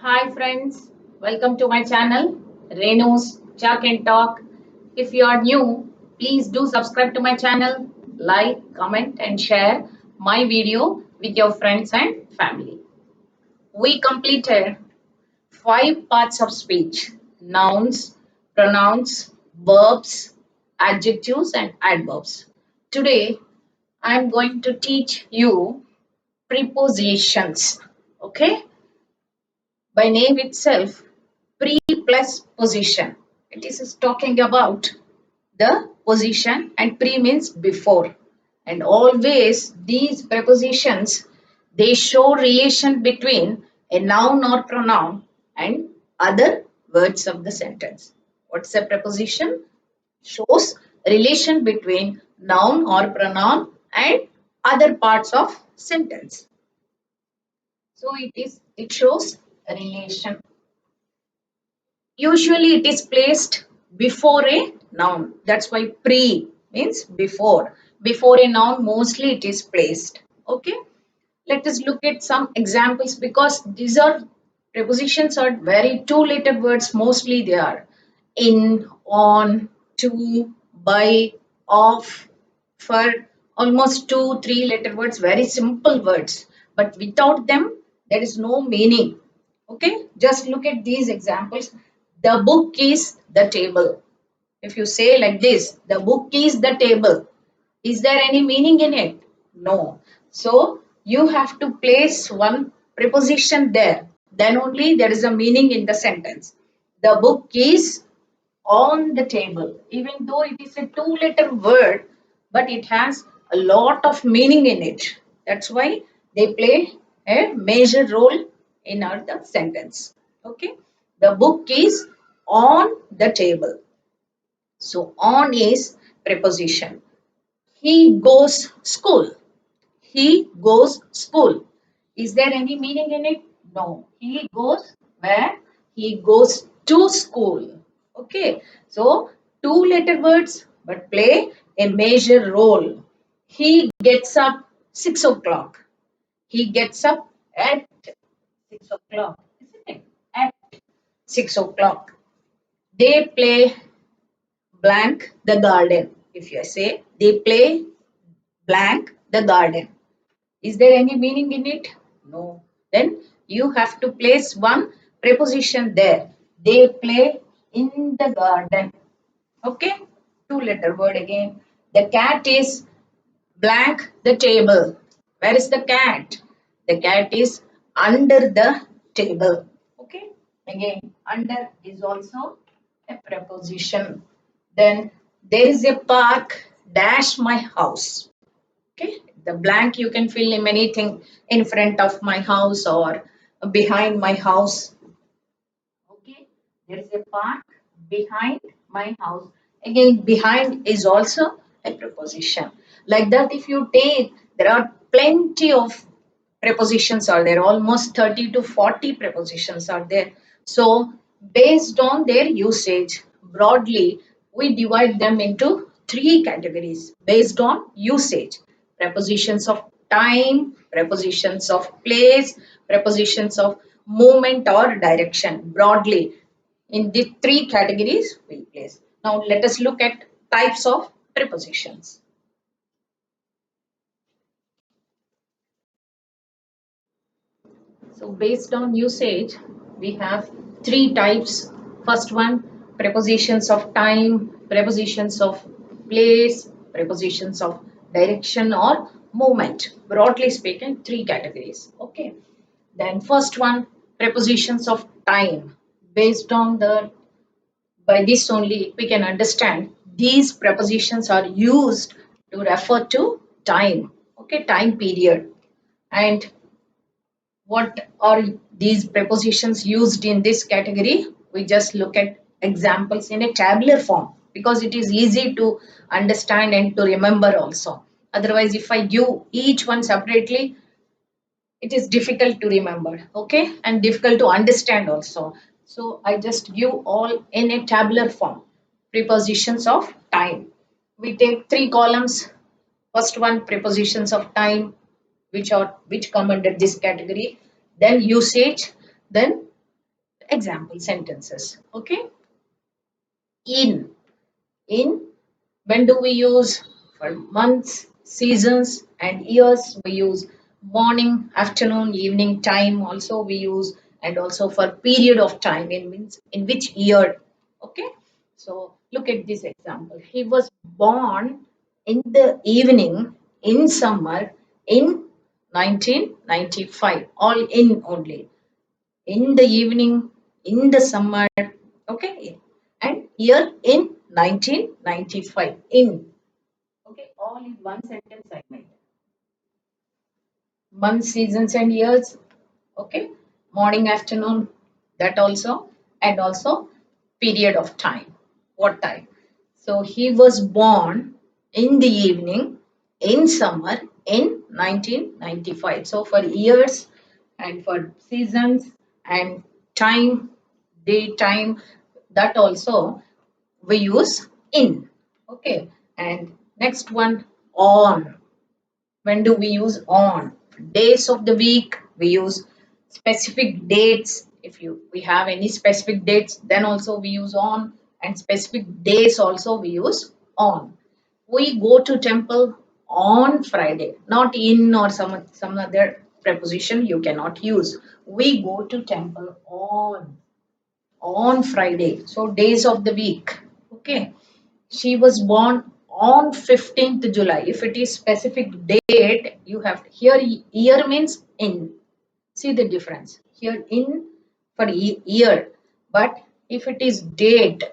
Hi friends, welcome to my channel Renu's Chat and Talk. If you are new, please do subscribe to my channel, like, comment and share my video with your friends and family. We completed 5 parts of speech: nouns, pronouns, verbs, adjectives and adverbs. Today I am going to teach you prepositions. Okay? By name itself, pre plus position. It is talking about the position, and pre means before. And always these prepositions, they show relation between a noun or pronoun and other words of the sentence. What's a preposition? Shows relation between noun or pronoun and other parts of sentence. So it shows a relation. Usually it is placed before a noun. That's why pre means before. Before a noun, mostly it is placed. Okay. Let us look at some examples because these are prepositions are very two-letter words. Mostly they are in, on, to, by, of, for, almost 2 3 letter words, very simple words. But without them, there is no meaning. Okay, just look at these examples. The book is the table. If you say like this, the book is the table, is there any meaning in it? No. So you have to place one preposition there. Then only there is a meaning in the sentence. The book is on the table. Even though it is a two-letter word, but it has a lot of meaning in it. That's why they play a major role in our the sentence. Okay. The book is on the table. So on is preposition. He goes school. He goes school. Is there any meaning in it? No. He goes where? He goes to school. Okay. So two-letter words but play a major role. He gets up 6 o'clock. He gets up at 6 o'clock. Isn't it? At 6 o'clock. They play blank the garden. If you say they play blank the garden. Is there any meaning in it? No. Then you have to place one preposition there. They play in the garden. Okay? Two-letter word again. The cat is blank the table. Where is the cat? The cat is under the table. Okay? Again, under is also a preposition. Then there is a park dash my house. Okay, the blank you can fill in anything in front of my house or behind my house. Okay, there is a park behind my house. Again, behind is also a preposition. Like that, if you take, there are plenty of prepositions are there, almost 30 to 40 prepositions are there. So, based on their usage, broadly, we divide them into 3 categories based on usage: prepositions of time, prepositions of place, prepositions of movement or direction. Broadly, in the 3 categories we place. Now, let us look at types of prepositions. So based on usage, we have 3 types. First one, prepositions of time, prepositions of place, prepositions of direction or movement. Broadly speaking, 3 categories. Okay. Then first one, prepositions of time. Based on the, by this only we can understand these prepositions are used to refer to time. Okay, time period. And what are these prepositions used in this category? We just look at examples in a tabular form because it is easy to understand and to remember also. Otherwise, if I give each one separately, it is difficult to remember, okay, and difficult to understand also. So I just give all in a tabular form. Prepositions of time. We take 3 columns. First one, prepositions of time, which come under this category. Then usage, then example sentences. Okay, in. In, when do we use? For months, seasons, and years, we use morning, afternoon, evening time. Also, we use, and also for period of time. It means in which year. Okay. So look at this example. He was born in the evening in summer in 1995. All in only in the evening, in the summer, okay, and year in 1995, in, okay, all in one sentence I made. Months, seasons, and years, okay, morning, afternoon, that also, and also period of time, what time. So he was born in the evening, in summer, in 1995. So for years and for seasons and time, daytime, that also we use in. Okay, and next one, on. When do we use on? Days of the week, we use specific dates. If you we have any specific dates, then also we use on, and specific days also we use on. We go to temple on Friday, not in or some other preposition you cannot use. We go to temple on Friday. So days of the week. Okay. She was born on 15th July. If it is specific date, you have here year means in. See the difference. Here in for year, but if it is date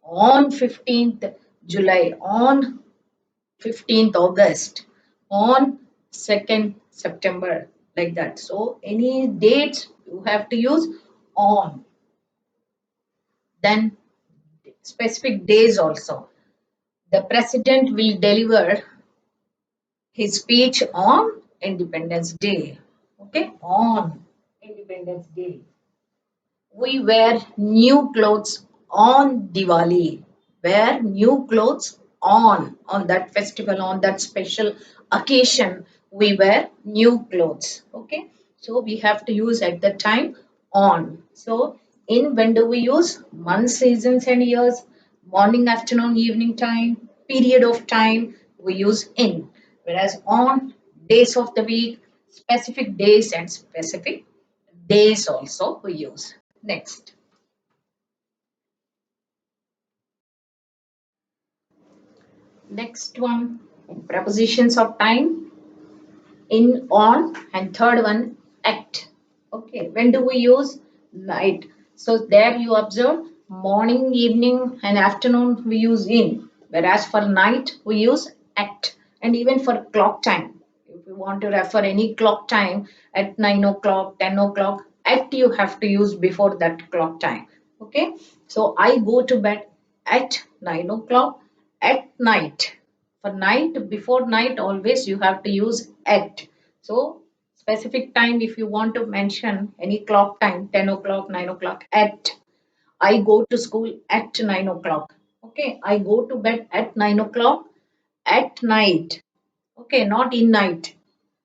on 15th July, on 15th August, on 2nd September, like that. So any dates you have to use on. Then specific days also. The president will deliver his speech on Independence Day. Okay, on Independence Day. We wear new clothes on Diwali. Wear new clothes on that festival, on that special occasion. We wear new clothes. Okay, so we have to use at the time on. So in when do we use? Months, seasons, and years. Morning, afternoon, evening time, period of time. We use in. Whereas on days of the week, specific days and specific days also we use. Next. Next one, prepositions of time, in, on, and third one, at. Okay, when do we use? Night. So there you observe morning, evening, and afternoon we use in, whereas for night we use at. And even for clock time, if you want to refer any clock time at 9 o'clock, 10 o'clock, at you have to use before that clock time. Okay, so I go to bed at 9 o'clock at night. For night, before night, always you have to use at. So specific time, if you want to mention any clock time, 10 o'clock, 9 o'clock, at. I go to school at 9 o'clock. Okay, I go to bed at 9 o'clock at night. Okay, not in night.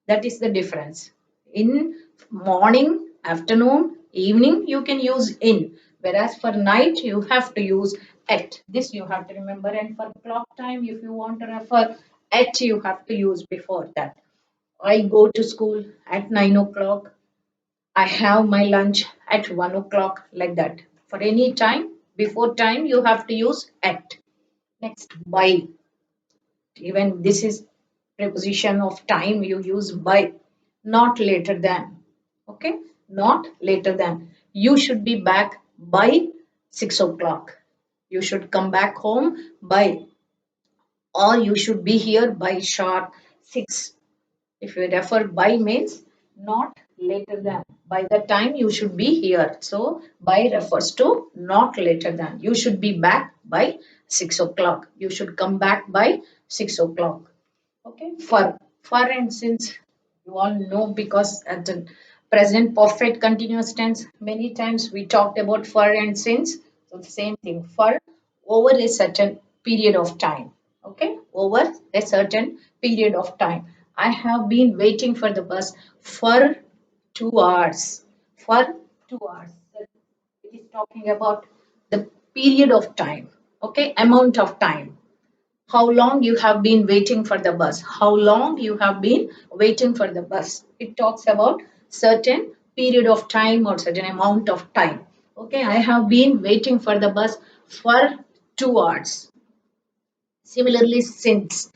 That is the difference. In morning, afternoon, evening, you can use in. Whereas for night, you have to use at. This you have to remember. And for clock time, if you want to refer at, you have to use before that. I go to school at 9 o'clock. I have my lunch at 1 o'clock, like that. For any time, before time, you have to use at. Next, by. Even this is preposition of time you use by, not later than. Okay, not later than. You should be back by 6 o'clock. You should come back home by, or you should be here by sharp 6. If you refer by means not later than. By the time you should be here. So by refers to not later than. You should be back by 6 o'clock. You should come back by 6 o'clock. Okay. For and since you all know, because at the present perfect continuous tense, many times we talked about for and since. So the same thing, for over a certain period of time. Okay, over a certain period of time. I have been waiting for the bus for 2 hours. For 2 hours. It is talking about the period of time, okay, amount of time. How long you have been waiting for the bus, how long you have been waiting for the bus. It talks about certain period of time or certain amount of time. Okay, I have been waiting for the bus for 2 hours. Similarly, since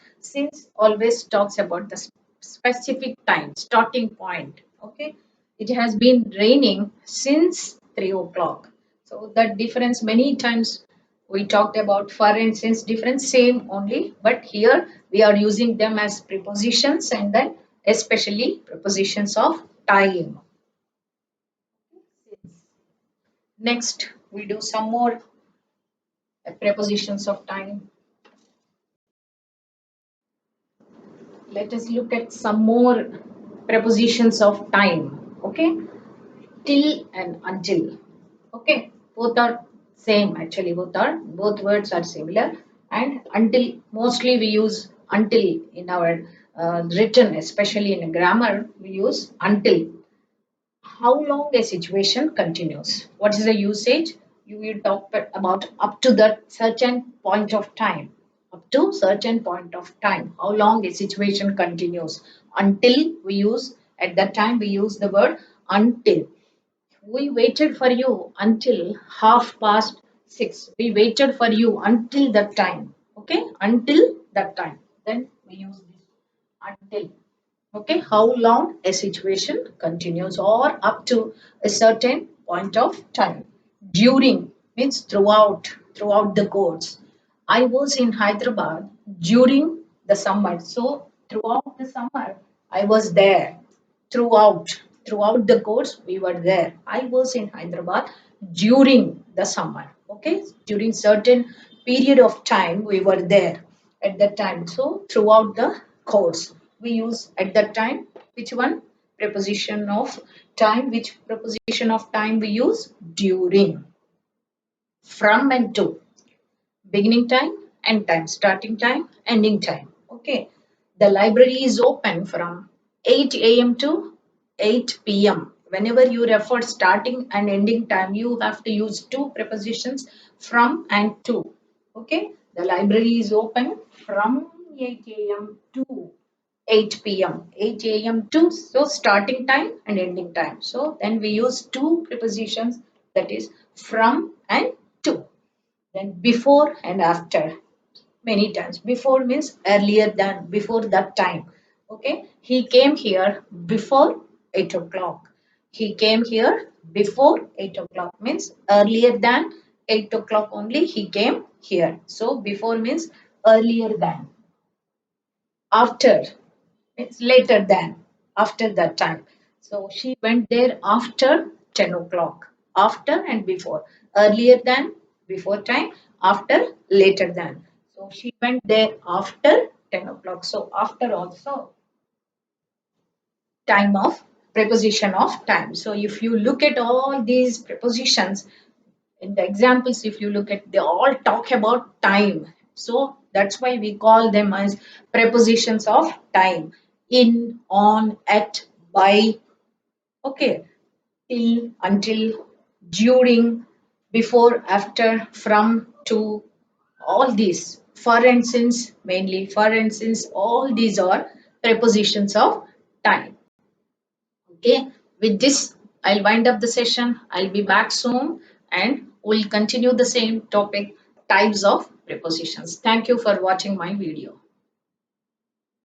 always talks about the specific time, starting point. Okay, it has been raining since 3 o'clock. So that difference many times we talked about for and since difference same only, but here we are using them as prepositions and then especially prepositions of time. Next, we do some more prepositions of time. Let us look at some more prepositions of time. Okay, till and until. Okay, both are same actually, both words are similar. And until, mostly we use until in our written, especially in grammar we use until. How long a situation continues. What is the usage? You will talk about up to that certain point of time. Up to certain point of time. How long a situation continues. Until we use, at that time we use the word until. We waited for you until 6:30. We waited for you until that time. Okay, until that time. Then we use this until. Okay, how long a situation continues or up to a certain point of time. During means throughout the course. I was in Hyderabad during the summer. So throughout the summer, I was there. Throughout, throughout the course, we were there. I was in Hyderabad during the summer. Okay, during certain period of time, we were there at that time. So throughout the course, we use at that time. Which one? Preposition of time. Which preposition of time we use? During. From and to. Beginning time, end time, starting time, ending time. Okay. The library is open from 8 a.m. to 8 p.m. Whenever you refer starting and ending time, you have to use two prepositions, from and to. Okay. The library is open from 8 a.m. to 8 p.m. 8 a.m. to, so starting time and ending time. So then we use two prepositions, that is from and to. Then before and after, many times. Before means earlier than, before that time. Okay, he came here before 8 o'clock. He came here before 8 o'clock means earlier than 8 o'clock only he came here. So before means earlier than. After, it's later than, after that time. So she went there after 10 o'clock. After and before. Earlier than, before time. After, later than. So she went there after 10 o'clock. So after also time of, preposition of time. So if you look at all these prepositions, in the examples, if you look at, they all talk about time. So that's why we call them as prepositions of time. In, on, at, by. Okay, till, until, during, before, after, from, to. All these, for and since, mainly for and since, all these are prepositions of time. Okay, with this, I'll wind up the session. I'll be back soon and we'll continue the same topic, types of prepositions. Thank you for watching my video.